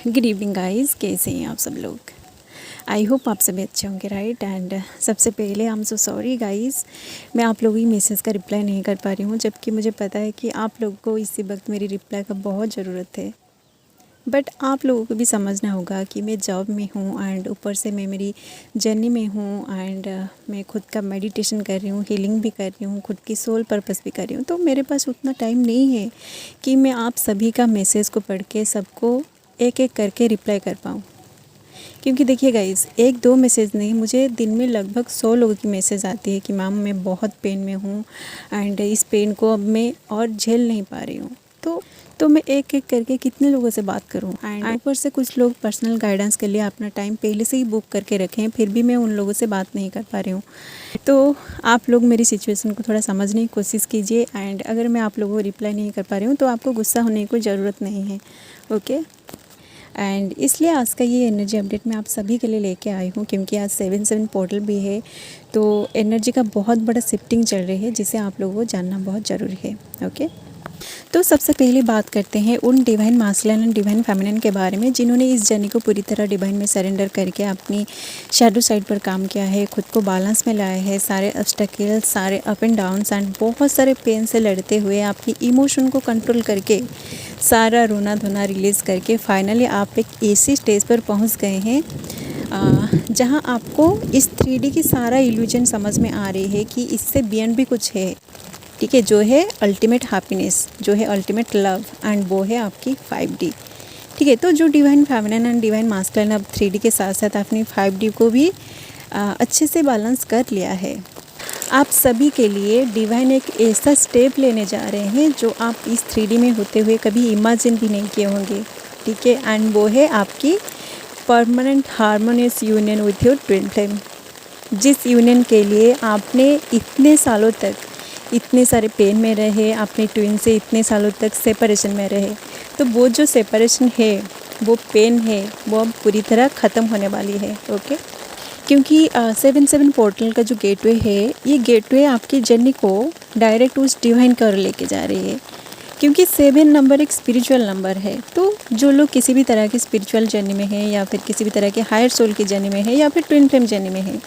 Good evening guys, कैसे हैं आप सब लोग। आई होप आप सभी अच्छे होंगे, राइट। एंड सबसे पहले I am so sorry guys, मैं आप लोगों की मैसेज का रिप्लाई नहीं कर पा रही हूँ, जबकि मुझे पता है कि आप लोगों को इसी वक्त मेरी रिप्लाई का बहुत ज़रूरत है। बट आप लोगों को भी समझना होगा कि मैं जॉब में हूँ एंड ऊपर से मैं मेरी जर्नी में हूँ एंड मैं खुद का मेडिटेशन कर रही हूँ, हीलिंग भी कर रही हूँ, खुद की सोल पर्पस भी कर रही हूँ। तो मेरे पास उतना टाइम नहीं है कि मैं आप सभी का मैसेज को पढ़ के सबको एक एक करके रिप्लाई कर पाऊँ। क्योंकि देखिए गाइस, एक दो मैसेज नहीं, मुझे दिन में लगभग 100 लोगों की मैसेज आती है कि मैम मैं बहुत पेन में हूँ एंड इस पेन को अब मैं और झेल नहीं पा रही हूँ। तो मैं एक एक करके कितने लोगों से बात करूँ। एंड ऊपर से कुछ लोग पर्सनल गाइडेंस के लिए अपना टाइम पहले से ही बुक करके रखें, फिर भी मैं उन लोगों से बात नहीं कर पा रही हूँ। तो आप लोग मेरी सिचुएशन को थोड़ा समझने की कोशिश कीजिए। एंड अगर मैं आप लोगों को रिप्लाई नहीं कर पा रही हूँ तो आपको गुस्सा होने की कोई ज़रूरत नहीं है, ओके। एंड इसलिए आज का ये एनर्जी अपडेट मैं आप सभी के लिए लेके आई हूँ, क्योंकि आज 7/7 पोर्टल भी है। तो एनर्जी का बहुत बड़ा शिफ्टिंग चल रही है, जिसे आप लोगों को जानना बहुत ज़रूरी है, ओके। तो सबसे पहले बात करते हैं उन divine masculine and divine feminine के बारे में, जिन्होंने इस जर्नी को पूरी तरह डिवाइन में सरेंडर करके अपनी शैडो साइड पर काम किया है, खुद को बैलेंस में लाया है, सारे ऑब्स्टेकल्स, सारे अप एंड डाउन्स एंड बहुत सारे पेन से लड़ते हुए अपनी इमोशन को कंट्रोल करके सारा रोना धोना रिलीज़ करके फाइनली आप एक ऐसी स्टेज पर पहुंच गए हैं जहां आपको इस 3D की सारा इल्यूजन समझ में आ रही है कि इससे बियॉन्ड भी कुछ है, ठीक है, जो है अल्टीमेट हैप्पीनेस, जो है अल्टीमेट लव, एंड वो है आपकी 5D, ठीक है। तो जो divine feminine and divine masculine अब 3D के साथ साथ अपनी 5D को भी अच्छे से बैलेंस कर लिया है। आप सभी के लिए डिवाइन एक ऐसा स्टेप लेने जा रहे हैं जो आप इस 3D में होते हुए कभी इमेजिन भी नहीं किए होंगे, ठीक है। एंड वो है आपकी permanent harmonious union with your twin flame, जिस यूनियन के लिए आपने इतने सालों तक इतने सारे पेन में रहे, अपने ट्विन से इतने सालों तक सेपरेशन में रहे। तो वो जो सेपरेशन है, वो पेन है, वो अब पूरी तरह ख़त्म होने वाली है, ओके। क्योंकि 7/7 पोर्टल का जो गेटवे है, ये गेटवे आपकी जर्नी को डायरेक्ट उस डिवाइन कर लेके जा रही है। क्योंकि 7 नंबर एक स्पिरिचुअल नंबर है, तो जो लोग किसी भी तरह की स्पिरिचुअल जर्नी में है, या फिर किसी भी तरह के हायर सोल की जर्नी में है, या फिर ट्विन फ्लेम जर्नी में है,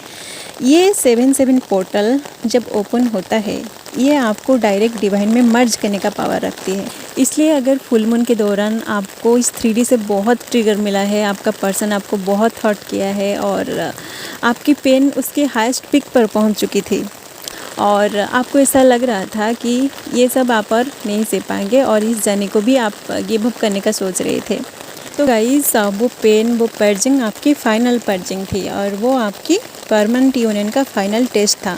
ये 7/7 पोर्टल जब ओपन होता है, ये आपको डायरेक्ट डिवाइन में मर्ज करने का पावर रखती है। इसलिए अगर फुल मून के दौरान आपको इस 3D से बहुत ट्रिगर मिला है, आपका पर्सन आपको बहुत हर्ट किया है और आपकी पेन उसके हाईएस्ट पिक पर पहुंच चुकी थी और आपको ऐसा लग रहा था कि ये सब आप और नहीं सह पाएंगे और इस जर्नी को भी आप गिव अप करने का सोच रहे थे। तो गाइस, वो पेन, वो पर्जिंग आपकी फ़ाइनल पर्जिंग थी और वो आपकी परमानेंट यूनियन का फ़ाइनल टेस्ट था।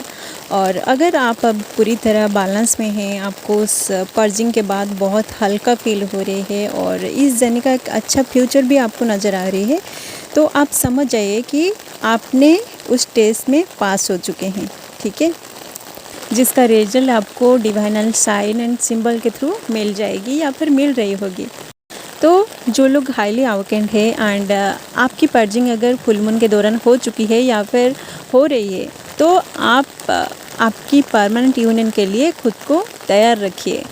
और अगर आप अब पूरी तरह बैलेंस में हैं, आपको उस पर्जिंग के बाद बहुत हल्का फील हो रही है और इस जर्नी का एक अच्छा फ्यूचर भी आपको नज़र आ रही है, तो आप समझ जाइए कि आपने उस टेस्ट में पास हो चुके हैं, ठीक है, जिसका रिजल्ट आपको डिवाइनल साइन एंड सिंबल के थ्रू मिल जाएगी या फिर मिल रही होगी। तो जो लोग हाईली अवेकेंड है एंड आपकी पर्जिंग अगर फुल मून के दौरान हो चुकी है या फिर हो रही है, तो आप आपकी परमानेंट यूनियन के लिए खुद को तैयार रखिए।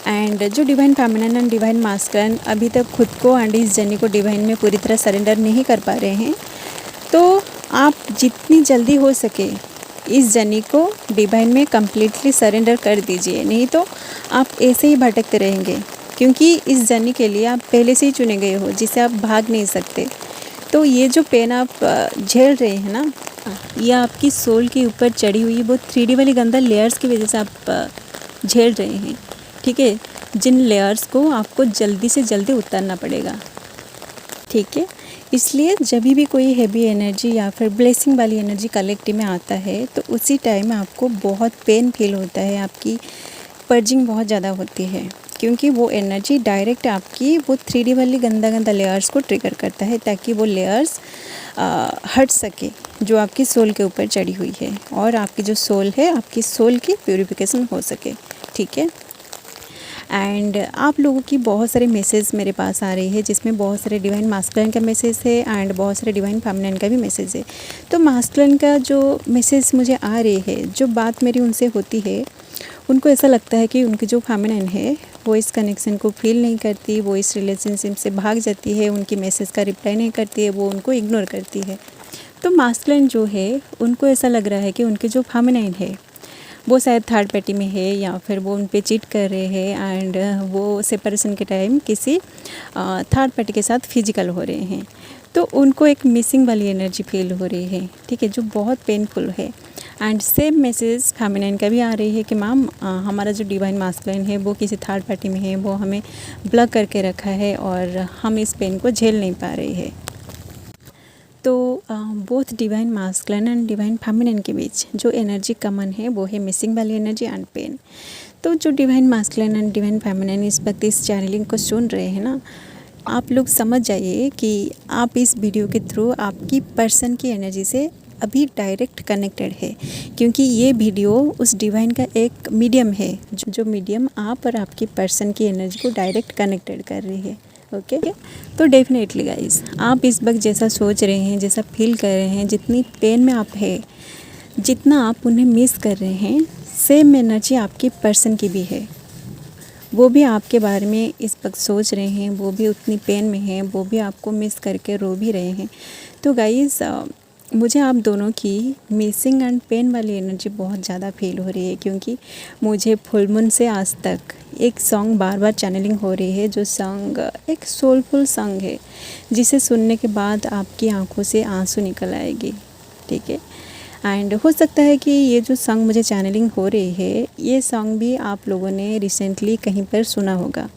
एंड जो divine feminine and divine masculine अभी तक खुद को एंड इस जर्नी को डिवाइन में पूरी तरह सरेंडर नहीं कर पा रहे हैं, तो आप जितनी जल्दी हो सके इस जर्नी को डिवाइन में कम्प्लीटली सरेंडर कर दीजिए, नहीं तो आप ऐसे ही भटकते रहेंगे। क्योंकि इस जर्नी के लिए आप पहले से ही चुने गए हो, जिसे आप भाग नहीं सकते। तो ये जो पेन आप झेल रहे हैं ना, ये आपकी सोल के ऊपर चढ़ी हुई वो 3D वाली गंदा लेयर्स की वजह से आप झेल रहे हैं, ठीक है, जिन लेयर्स को आपको जल्दी से जल्दी उतारना पड़ेगा, ठीक है। इसलिए जब भी कोई हैवी एनर्जी या फिर ब्लेसिंग वाली एनर्जी कलेक्टिव में आता है, तो उसी टाइम आपको बहुत पेन फील होता है, आपकी पर्जिंग बहुत ज़्यादा होती है, क्योंकि वो एनर्जी डायरेक्ट आपकी वो 3D वाली गंदा गंदा लेयर्स को ट्रिगर करता है, ताकि वो लेयर्स हट सके जो आपकी सोल के ऊपर चढ़ी हुई है और आपकी जो सोल है, आपकी सोल की प्यूरिफिकेशन हो सके, ठीक है। एंड आप लोगों की बहुत सारे मैसेज मेरे पास आ रही है, जिसमें बहुत सारे डिवाइन मास्कुलिन का मैसेज है एंड बहुत सारे डिवाइन फेमिनिन का भी मैसेज है। तो मास्कुलिन का जो मैसेज मुझे आ रही है, जो बात मेरी उनसे होती है, उनको ऐसा लगता है कि उनकी जो फेमिनिन है वो इस कनेक्शन को फील नहीं करती, वो इस रिलेशनशिप से भाग जाती है, उनकी मैसेज का रिप्लाई नहीं करती है, वो उनको इग्नोर करती है। तो मास्कुलिन जो है उनको ऐसा लग रहा है कि उनके जो फेमिनिन है वो शायद थर्ड पार्टी में है, या फिर वो उन पे चीट कर रहे हैं एंड वो सेपरेशन के टाइम किसी थर्ड पार्टी के साथ फिजिकल हो रहे हैं। तो उनको एक मिसिंग वाली एनर्जी फील हो रही है, ठीक है, जो बहुत पेनफुल है। एंड सेम मैसेज फेमिनिन का भी आ रही है कि मैम हमारा जो डिवाइन मास्कुलिन है वो किसी थर्ड पार्टी में है, वो हमें ब्लॉक करके रखा है और हम इस पेन को झेल नहीं पा रहे हैं। तो both divine masculine and divine feminine के बीच जो एनर्जी कॉमन है वो है मिसिंग वाली एनर्जी एंड पेन। तो जो divine masculine and divine feminine इस वक्त इस चैनलिंग को सुन रहे हैं ना, आप लोग समझ जाइए कि आप इस वीडियो के थ्रू आपकी पर्सन की एनर्जी से अभी डायरेक्ट कनेक्टेड है, क्योंकि ये वीडियो उस डिवाइन का एक मीडियम है, जो मीडियम आप और आपकी पर्सन की एनर्जी को डायरेक्ट कनेक्टेड कर रही है। ओके तो डेफिनेटली गाइस, आप इस वक्त जैसा सोच रहे हैं, जैसा फील कर रहे हैं, जितनी पेन में आप है, जितना आप उन्हें मिस कर रहे हैं, सेम एनर्जी आपकी पर्सन की भी है। वो भी आपके बारे में इस वक्त सोच रहे हैं, वो भी उतनी पेन में हैं, वो भी आपको मिस करके रो भी रहे हैं। तो गाइस मुझे आप दोनों की मिसिंग एंड पेन वाली एनर्जी बहुत ज़्यादा फील हो रही है, क्योंकि मुझे फुल मून से आज तक एक सॉन्ग बार बार चैनलिंग हो रही है, जो सॉन्ग एक सोलफुल सॉन्ग है, जिसे सुनने के बाद आपकी आंखों से आंसू निकल आएगी, ठीक है। एंड हो सकता है कि ये जो सॉन्ग मुझे चैनलिंग हो रही है, ये सॉन्ग भी आप लोगों ने रिसेंटली कहीं पर सुना होगा।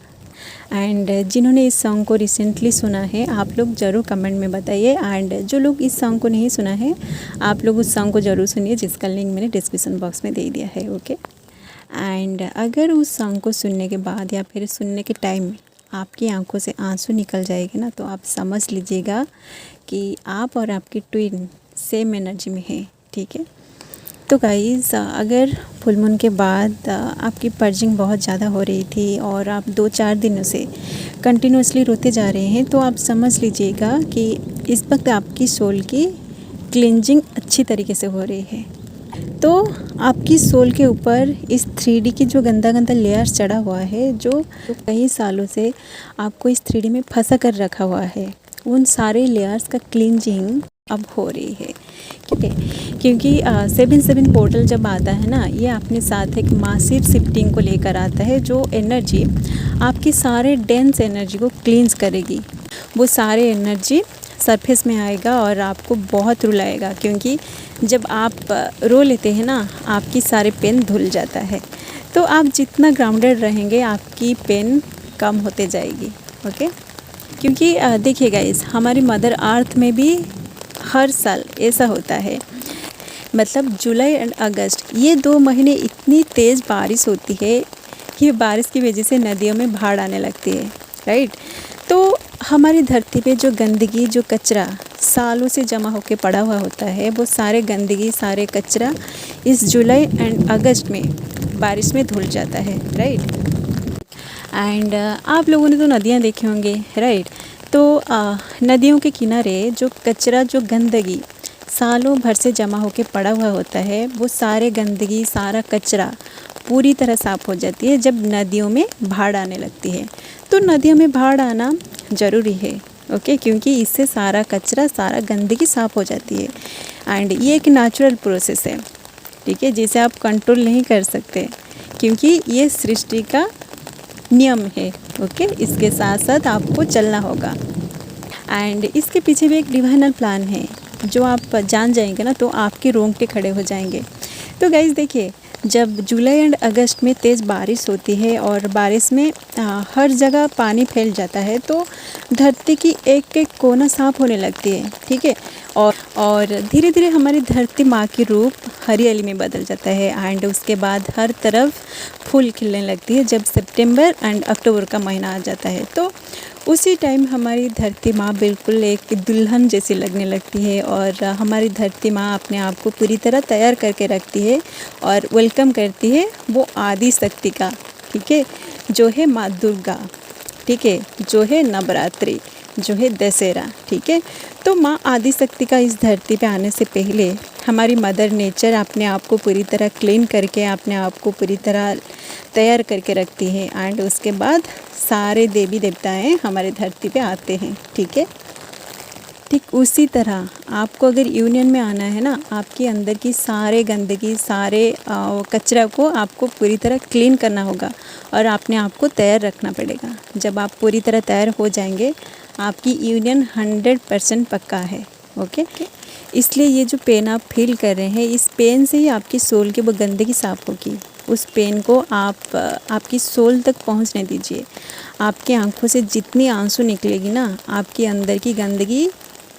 एंड जिन्होंने इस सॉन्ग को रिसेंटली सुना है, आप लोग ज़रूर कमेंट में बताइए। एंड जो लोग इस सॉन्ग को नहीं सुना है, आप लोग उस सॉन्ग को ज़रूर सुनिए, जिसका लिंक मैंने डिस्क्रिप्शन बॉक्स में दे दिया है। ओके एंड अगर उस सॉन्ग को सुनने के बाद या फिर सुनने के टाइम में आपकी आंखों से आंसू निकल जाएंगे ना, तो आप समझ लीजिएगा कि आप और आपकी ट्विन सेम एनर्जी में है, ठीक है। तो गाइज़, अगर फुल मून के बाद आपकी पर्जिंग बहुत ज़्यादा हो रही थी और आप 2-4 दिनों से कंटिन्यूसली रोते जा रहे हैं, तो आप समझ लीजिएगा कि इस वक्त आपकी सोल की क्लिनजिंग अच्छी तरीके से हो रही है। तो आपकी सोल के ऊपर इस 3D की जो गंदा गंदा लेयर्स चढ़ा हुआ है, जो कई सालों से आपको इस 3D में फंसा कर रखा हुआ है, उन सारे लेयर्स का क्लिनजिंग अब हो रही है, ठीक है। क्योंकि 7-7 पोर्टल जब आता है ना, ये अपने साथ एक मासिव शिफ्टिंग को लेकर आता है, जो एनर्जी आपकी सारे डेंस एनर्जी को क्लींस करेगी। वो सारे एनर्जी सरफेस में आएगा और आपको बहुत रुलाएगा, क्योंकि जब आप रो लेते हैं ना, आपकी सारे पेन धुल जाता है। तो आप जितना ग्राउंडेड रहेंगे, आपकी पेन कम होते जाएगी। ओके, क्योंकि देखिए गाइस, हमारी मदर अर्थ में भी हर साल ऐसा होता है, मतलब जुलाई एंड अगस्त, ये 2 महीने इतनी तेज़ बारिश होती है कि बारिश की वजह से नदियों में बाढ़ आने लगती है, राइट। तो हमारी धरती पे जो गंदगी, जो कचरा सालों से जमा होकर पड़ा हुआ होता है, वो सारे गंदगी, सारे कचरा इस जुलाई एंड अगस्त में बारिश में धुल जाता है, राइट। एंड आप लोगों ने तो नदियाँ देखी होंगे, राइट। तो नदियों के किनारे जो कचरा, जो गंदगी सालों भर से जमा होकर पड़ा हुआ होता है, वो सारे गंदगी, सारा कचरा पूरी तरह साफ़ हो जाती है जब नदियों में बाढ़ आने लगती है। तो नदियों में बाढ़ आना ज़रूरी है, ओके, क्योंकि इससे सारा कचरा, सारा गंदगी साफ़ हो जाती है। एंड ये एक नेचुरल प्रोसेस है, ठीक है, जिसे आप कंट्रोल नहीं कर सकते, क्योंकि ये सृष्टि का नियम है। ओके, इसके साथ साथ आपको चलना होगा। एंड इसके पीछे भी एक डिवाइनल प्लान है, जो आप जान जाएंगे ना, तो आपके रोंगटे खड़े हो जाएंगे। तो गाइज़ देखिए, जब जुलाई एंड अगस्त में तेज़ बारिश होती है और बारिश में हर जगह पानी फैल जाता है, तो धरती की एक एक कोना साफ होने लगती है, ठीक है। और धीरे धीरे हमारी धरती माँ की रूप हरियाली में बदल जाता है। एंड उसके बाद हर तरफ फूल खिलने लगती है जब सितंबर एंड अक्टूबर का महीना आ जाता है। तो उसी टाइम हमारी धरती माँ बिल्कुल एक दुल्हन जैसी लगने लगती है, और हमारी धरती माँ अपने आप को पूरी तरह तैयार करके रखती है और वेलकम करती है वो आदि शक्ति का, ठीक है, जो है माँ दुर्गा, ठीक है, जो है नवरात्रि, जो है दशहरा, ठीक है। तो माँ आदि शक्ति का इस धरती पे आने से पहले हमारी मदर नेचर अपने आप को पूरी तरह क्लीन करके, अपने आप को पूरी तरह तैयार करके रखती है एंड उसके बाद सारे देवी देवताएं हमारे धरती पे आते हैं। ठीक है, ठीक उसी तरह आपको अगर यूनियन में आना है ना, आपके अंदर की सारे गंदगी, सारे कचरा को आपको पूरी तरह क्लीन करना होगा और अपने आप को तैयार रखना पड़ेगा। जब आप पूरी तरह तैयार हो जाएंगे, आपकी यूनियन 100% पक्का है। ओके, इसलिए ये जो पेन आप फील कर रहे हैं, इस पेन से ही आपकी सोल की वो गंदगी साफ़ होगी। उस पेन को आप आपकी सोल तक पहुंचने दीजिए। आपकी आंखों से जितनी आंसू निकलेगी ना, आपके अंदर की गंदगी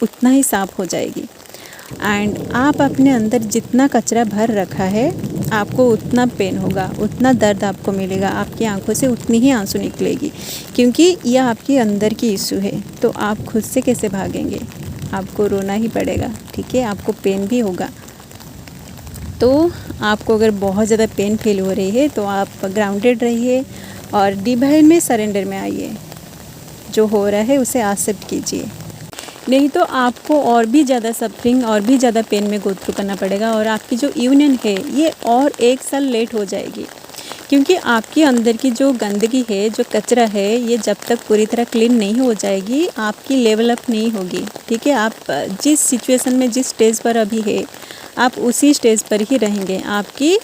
उतना ही साफ़ हो जाएगी। एंड आप अपने अंदर जितना कचरा भर रखा है, आपको उतना पेन होगा, उतना दर्द आपको मिलेगा, आपकी आंखों से उतनी ही आंसू निकलेगी, क्योंकि यह आपके अंदर की इशू है। तो आप खुद से कैसे भागेंगे? आपको रोना ही पड़ेगा। ठीक है, आपको पेन भी होगा। तो आपको अगर बहुत ज़्यादा पेन फील हो रही है तो आप ग्राउंडेड रहिए और डिवाइन में सरेंडर में आइए। जो हो रहा है उसे एक्सेप्ट कीजिए, नहीं तो आपको और भी ज़्यादा सफरिंग और भी ज़्यादा पेन में गो थ्रू करना पड़ेगा और आपकी जो यूनियन है ये और 1 साल लेट हो जाएगी, क्योंकि आपके अंदर की जो गंदगी है, जो कचरा है, ये जब तक पूरी तरह क्लीन नहीं हो जाएगी, आपकी लेवल अप नहीं होगी। ठीक है, आप जिस सिचुएशन में, जिस स्टेज पर अभी है, आप उसी स्टेज पर ही रहेंगे। आपकी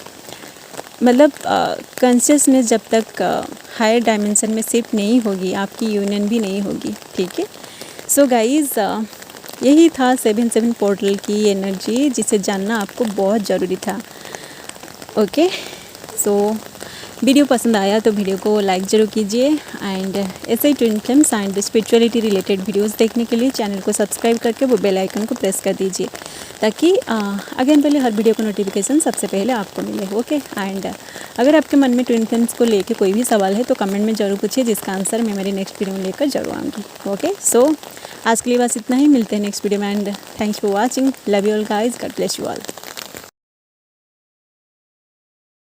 मतलब कॉन्शियसनेस जब तक हायर डायमेंशन में शिफ्ट नहीं होगी, आपकी यूनियन भी नहीं होगी। ठीक है, सो गाइज़, यही था 7-7 पोर्टल की एनर्जी, जिसे जानना आपको बहुत ज़रूरी था। ओके, सो वीडियो पसंद आया तो वीडियो को लाइक ज़रूर कीजिए एंड ऐसे ही twin flames and spirituality related videos देखने के लिए चैनल को सब्सक्राइब करके वो बेल आइकन को प्रेस कर दीजिए, ताकि अगेन पहले हर वीडियो का नोटिफिकेशन सबसे पहले आपको मिले। ओके, एंड अगर आपके मन में ट्विन फ्लेम्स को लेके कोई भी सवाल है तो कमेंट में ज़रूर पूछिए, जिसका आंसर मैं मेरी नेक्स्ट वीडियो में लेकर जरूर आऊँगी। ओके, सो आज के लिए बस इतना ही, मिलते हैं नेक्स्ट वीडियो में and thanks for watching. Love you all guys, God bless you all.